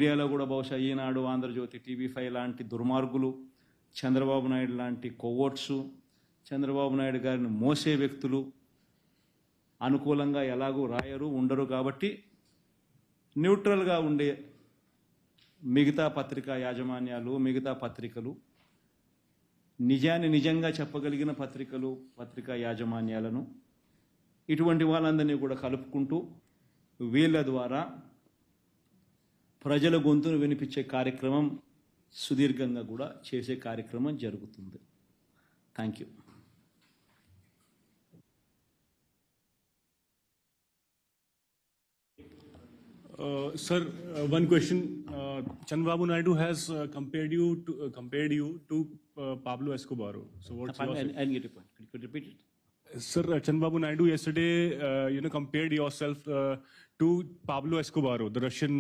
మీడియాలో కూడా బహుశా ఈనాడు, ఆంధ్రజ్యోతి, టీవీ5 లాంటి దుర్మార్గులు, చంద్రబాబు నాయుడు లాంటి కొవ్వొట్సు, చంద్రబాబు నాయుడు గారిని మోసే వ్యక్తులు అనుకూలంగా ఎలాగూ రాయరు, ఉండరు. కాబట్టి న్యూట్రల్గా ఉండే మిగతా పత్రికా యాజమాన్యాలు, మిగతా పత్రికలు, నిజాన్ని నిజంగా చెప్పగలిగిన పత్రికలు, పత్రికా యాజమాన్యాలను, ఇటువంటి వాళ్ళందరినీ కూడా కలుపుకుంటూ వీళ్ళ ద్వారా ప్రజల గొంతును వినిపించే కార్యక్రమం సుదీర్ఘంగా కూడా చేసే కార్యక్రమం జరుగుతుంది. Thank you. Sir, one question. Chandrababu Naidu has compared you to Pablo Escobar. So what's your? I didn't get your point. Could you repeat it? Sir, Chandrababu Naidu yesterday, compared yourself to Pablo Escobar, the Russian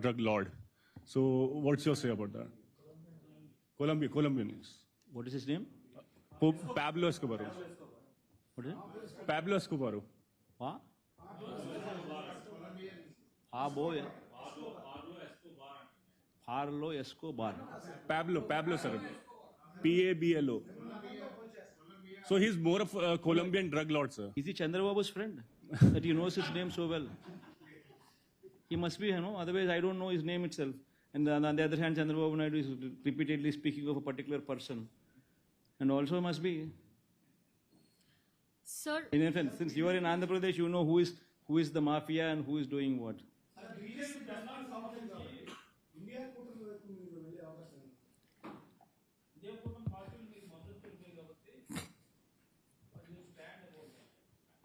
drug lord. So what's your say about that? Colombian. What is his name? Pablo Escobar. What is it? Pablo Escobar. What? Pablo Escobar. Pablo, sir. Pablo. So he's more of a Colombian drug lord, sir. Is he Chandrababu's friend? That he knows his name so well. He must be, otherwise I don't know his name itself. And on the other hand, Chandrababu Naidu is repeatedly speaking of a particular person. And also must be. Sir, In fact, since you are in Andhra Pradesh, you know who is the mafia and who is doing what.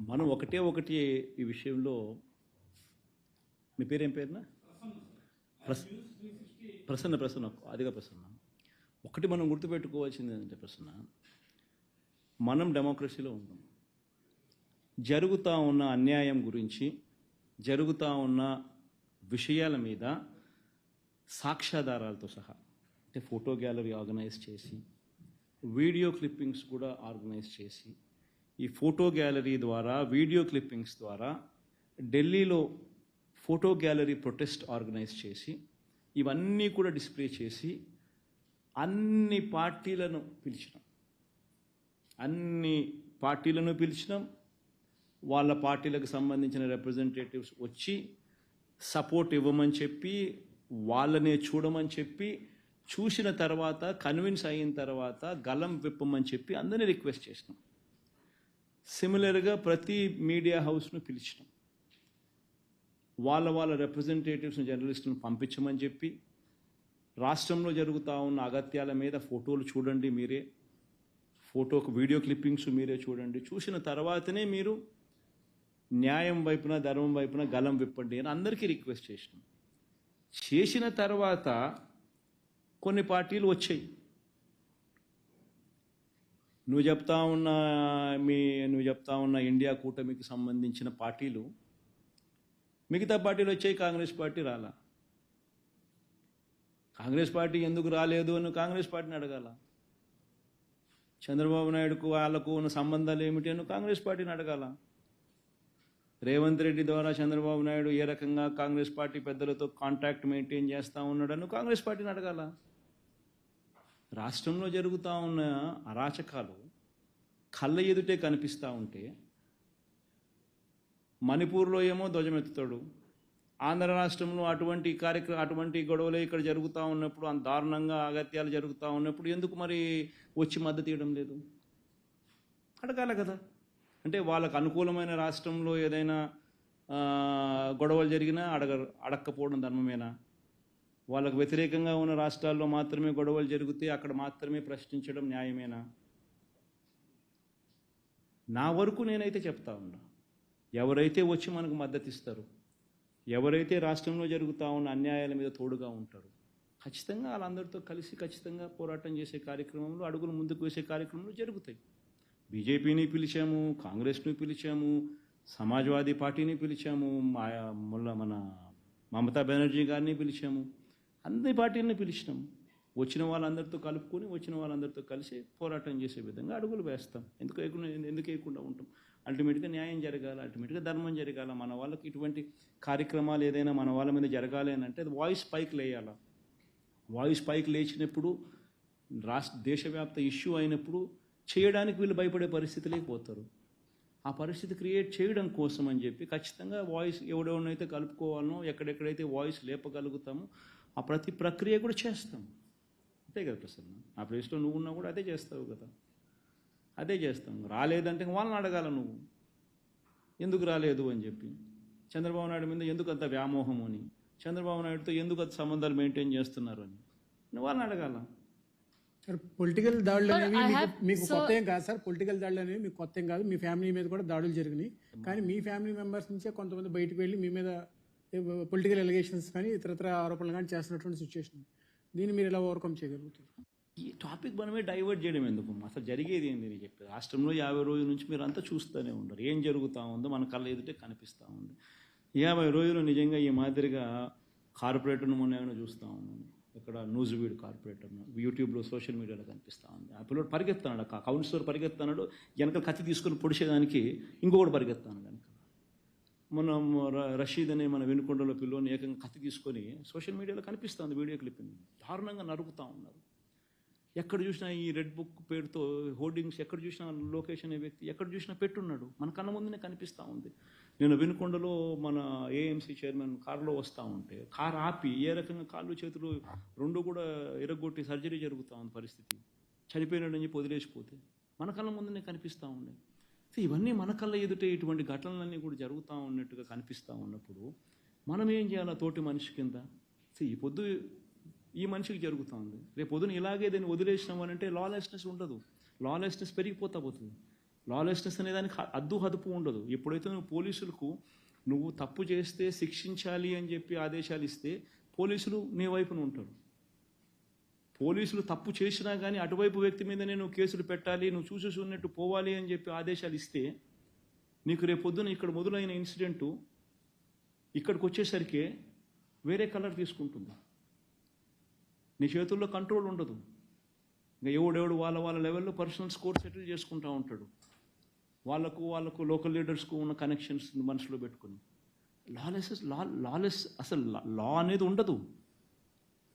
మనం ఒకటి ఈ విషయంలో, మీ పేరేం పేరునా? ప్రసన్న, అదిగా ప్రసన్న. ఒకటి మనం గుర్తుపెట్టుకోవాల్సింది ఏంటంటే ప్రసన్న, మనం డెమోక్రసీలో ఉన్నాం. జరుగుతూ ఉన్న అన్యాయం గురించి, జరుగుతూ ఉన్న విషయాల మీద సాక్ష్యాధారాలతో సహా, అంటే ఫోటో గ్యాలరీ ఆర్గనైజ్ చేసి, వీడియో క్లిప్పింగ్స్ కూడా ఆర్గనైజ్ చేసి, ఈ ఫోటో గ్యాలరీ ద్వారా, వీడియో క్లిప్పింగ్స్ ద్వారా ఢిల్లీలో ఫోటో గ్యాలరీ ప్రొటెస్ట్ ఆర్గనైజ్ చేసి, ఇవన్నీ కూడా డిస్ప్లే చేసి అన్ని పార్టీలను పిలిచినాం. వాళ్ళ పార్టీలకు సంబంధించిన రిప్రజెంటేటివ్స్ వచ్చి సపోర్ట్ ఇవ్వమని చెప్పి, వాళ్ళనే చూడమని చెప్పి, చూసిన తర్వాత కన్విన్స్ అయిన తర్వాత గలం విప్పమని చెప్పి అందరినీ రిక్వెస్ట్ చేసినాం. సిమిలర్గా ప్రతి మీడియా హౌస్ను పిలిచినాం. వాళ్ళ రిప్రజెంటేటివ్స్ని, జర్నలిస్టులను పంపించమని చెప్పి, రాష్ట్రంలో జరుగుతూ ఉన్న అగత్యాల మీద ఫోటోలు చూడండి మీరే, వీడియో క్లిప్పింగ్స్ మీరే చూడండి, చూసిన తర్వాతనే మీరు న్యాయం వైపున, ధర్మం వైపున గలం విప్పండి అని అందరికీ రిక్వెస్ట్ చేసినాం. చేసిన తర్వాత కొన్ని పార్టీలు వచ్చాయి. నువ్వు చెప్తా ఉన్న ఇండియా కూటమికి సంబంధించిన పార్టీలు, మిగతా పార్టీలు వచ్చాయి, కాంగ్రెస్ పార్టీ రాలా. కాంగ్రెస్ పార్టీ ఎందుకు రాలేదు అని కాంగ్రెస్ పార్టీని అడగాల. చంద్రబాబు నాయుడుకు వాళ్ళకు ఉన్న సంబంధాలు ఏమిటి అని కాంగ్రెస్ పార్టీని అడగాల. రేవంత్ రెడ్డి ద్వారా చంద్రబాబు నాయుడు ఏ రకంగా కాంగ్రెస్ పార్టీ పెద్దలతో కాంటాక్ట్ మెయింటైన్ చేస్తూ ఉన్నాడని కాంగ్రెస్ పార్టీని అడగాల. రాష్ట్రంలో జరుగుతూ ఉన్న అరాచకాలు కళ్ళ ఎదుటే కనిపిస్తూ ఉంటే, మణిపూర్లో ఏమో ధ్వజమెత్తుతాడు, ఆంధ్ర రాష్ట్రంలో అటువంటి గొడవలు ఇక్కడ జరుగుతూ ఉన్నప్పుడు, అంత దారుణంగా అగత్యాలు జరుగుతూ ఉన్నప్పుడు ఎందుకు మరి వచ్చి మద్దతు ఇవ్వడం లేదు? అడగాల కదా. అంటే వాళ్ళకు అనుకూలమైన రాష్ట్రంలో ఏదైనా గొడవలు జరిగినా అడక్కపోవడం ధర్మమేనా? వాళ్ళకు వ్యతిరేకంగా ఉన్న రాష్ట్రాల్లో మాత్రమే గొడవలు జరిగితే అక్కడ మాత్రమే ప్రశ్నించడం న్యాయమేనా? నా వరకు నేనైతే చెప్తా ఉన్నా, ఎవరైతే వచ్చి మనకు మద్దతు ఇస్తారు, ఎవరైతే రాష్ట్రంలో జరుగుతూ ఉన్న అన్యాయాల మీద తోడుగా ఉంటారు, ఖచ్చితంగా వాళ్ళందరితో కలిసి ఖచ్చితంగా పోరాటం చేసే కార్యక్రమంలో, అడుగులు ముందుకు వేసే కార్యక్రమంలో జరుగుతాయి. బీజేపీని పిలిచాము, కాంగ్రెస్ని పిలిచాము, సమాజ్వాదీ పార్టీని పిలిచాము, మన మమతా బెనర్జీ గారిని పిలిచాము, అన్ని పార్టీలను పిలిచినాము. వచ్చిన వాళ్ళందరితో కలుపుకొని వచ్చిన వాళ్ళందరితో కలిసి పోరాటం చేసే విధంగా అడుగులు వేస్తాం. ఎందుకు వేయకుండా ఉంటాం? అల్టిమేట్గా న్యాయం జరగాలి, అల్టిమేట్గా ధర్మం జరగాలి. మన వాళ్ళకి ఇటువంటి కార్యక్రమాలు ఏదైనా మన వాళ్ళ మీద జరగాలి అని అంటే అది వాయిస్ పైకి లేయాలి. వాయిస్ పైకి లేచినప్పుడు దేశవ్యాప్త ఇష్యూ అయినప్పుడు చేయడానికి వీళ్ళు భయపడే పరిస్థితి లేకపోతారు. ఆ పరిస్థితి క్రియేట్ చేయడం కోసం అని చెప్పి ఖచ్చితంగా వాయిస్ ఎవడెవడనైతే కలుపుకోవాలనో, ఎక్కడెక్కడైతే వాయిస్ లేపగలుగుతామో ఆ ప్రతి ప్రక్రియ కూడా చేస్తాం. అంతే కదా ప్రసన్న? ఆ ప్లేస్లో నువ్వు ఉన్నా కూడా అదే చేస్తావు కదా. అదే చేస్తాం. రాలేదంటే వాళ్ళని అడగాల, నువ్వు ఎందుకు రాలేదు అని చెప్పి. చంద్రబాబు నాయుడు మీద ఎందుకు అంత వ్యామోహం అని, చంద్రబాబు నాయుడుతో ఎందుకు అంత సంబంధాలు మెయింటైన్ చేస్తున్నారు అని నువ్వు వాళ్ళని అడగాల. సార్ పొలిటికల్ దాడులు అనేవి మీకు కొత్త ఏం కాదు సార్. పొలిటికల్ దాడులు అనేవి మీకు కొత్త ఏం కాదు. మీ ఫ్యామిలీ మీద కూడా దాడులు జరిగినాయి. కానీ మీ ఫ్యామిలీ మెంబర్స్ నుంచే కొంతమంది బయటకు వెళ్ళి మీ మీద పొలిటికల్ ఎలిగేషన్స్ కానీ ఇతరత్ర ఆరోపణలు కానీ చేస్తున్నటువంటి సిచ్యువేషన్. దీన్ని మీరు ఎలా ఓవర్కమ్ చేయగలుగుతారు? ఈ టాపిక్ మనమే డైవర్ట్ చేయడం ఎందుకు? అసలు జరిగేది ఏంది నేను చెప్పేది. రాష్ట్రంలో 50 రోజుల నుంచి మీరు అంతా చూస్తూనే ఉండరు. ఏం జరుగుతూ ఉందో మన కళ్ళ ఎదుటే కనిపిస్తూ ఉంది. 50 రోజులు నిజంగా ఈ మాదిరిగా కార్పొరేటర్ను మొన్న ఏమైనా చూస్తూ ఉన్నాను. ఇక్కడ న్యూజివీడ్ కార్పొరేటర్ను యూట్యూబ్లో సోషల్ మీడియాలో కనిపిస్తూ ఉంది. ఆ పిల్లడు పరిగెత్తాడు, కౌన్సిలర్ పరిగెత్తాడు, వెనక కత్తి తీసుకొని పొడిచేదానికి ఇంకొకటి పరిగెత్తాను కనుక. మన రషీద్ అనే మన వెనుకొండలో పిల్లోని ఏకంగా కత్తి తీసుకొని సోషల్ మీడియాలో కనిపిస్తుంది వీడియో క్లిప్పింగ్. దారుణంగా నరుకుతూ ఉన్నారు. ఎక్కడ చూసినా ఈ రెడ్ బుక్ పేరుతో హోర్డింగ్స్, ఎక్కడ చూసినా లోకేష్ అనే వ్యక్తి ఎక్కడ చూసినా పెట్టున్నాడు. మన కళ్ళ ముందునే కనిపిస్తూ ఉంది. నేను వెనుకొండలో మన ఏఎంసీ చైర్మన్ కారులో వస్తూ ఉంటే కారు ఆపి ఏ రకంగా కాళ్ళు చేతులు రెండు కూడా ఎరగొట్టి సర్జరీ జరుగుతూ ఉంది. పరిస్థితి చనిపోయినాడని చెప్పి వదిలేసిపోతే మన కళ్ళ ముందునే కనిపిస్తూ ఉండే. ఇవన్నీ మన కళ్ళ ఎదుటే ఇటువంటి ఘటనలన్నీ కూడా జరుగుతూ ఉన్నట్టుగా కనిపిస్తూ ఉన్నప్పుడు మనం ఏం చేయాలి తోటి మనిషి కింద? ఈ పొద్దు ఈ మనిషికి జరుగుతూ ఉంది, రేపు పొద్దున ఇలాగే దాన్ని వదిలేసినాం అని అంటే లాలెస్నెస్ ఉండదు. లాలెస్నెస్ పెరిగిపోతా పోతుంది. లాలెస్నెస్ అనే దానికి హద్దు ఉండదు. ఎప్పుడైతే నువ్వు పోలీసులకు నువ్వు తప్పు చేస్తే శిక్షించాలి అని చెప్పి ఆదేశాలు ఇస్తే పోలీసులు నీ వైపున ఉంటారు. పోలీసులు తప్పు చేసినా కానీ అటువైపు వ్యక్తి మీదనే నువ్వు కేసులు పెట్టాలి, నువ్వు చూసేసి ఉన్నట్టు పోవాలి అని చెప్పి ఆదేశాలు ఇస్తే నీకు రేపు పొద్దున ఇక్కడ మొదలైన ఇన్సిడెంటు ఇక్కడికి వచ్చేసరికి వేరే కలర్ తీసుకుంటుంది. నీ చేతుల్లో కంట్రోల్ ఉండదు. ఇంకా ఎవడెవడు వాళ్ళ లెవెల్లో పర్సనల్ స్కోర్ సెటిల్ చేసుకుంటూ ఉంటాడు. వాళ్ళకు లోకల్ లీడర్స్కు ఉన్న కనెక్షన్స్ మనసులో పెట్టుకుని లాలెస్ అసలు లా అనేది ఉండదు.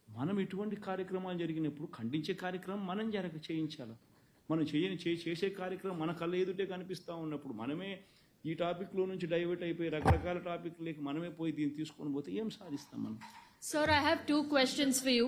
మనం ఇటువంటి కార్యక్రమాలు జరిగినప్పుడు ఖండించే కార్యక్రమం మనం చేయించాలి. మనం చేసే కార్యక్రమం మన కళ్ళ ఎదుటే కనిపిస్తూ ఉన్నప్పుడు మనమే ఈ టాపిక్లో నుంచి డైవర్ట్ అయిపోయి రకరకాల టాపిక్లకి మనమే పోయి దీన్ని తీసుకొని పోతే ఏం సాధిస్తాం మనం? Sir, I have 2 questions for you.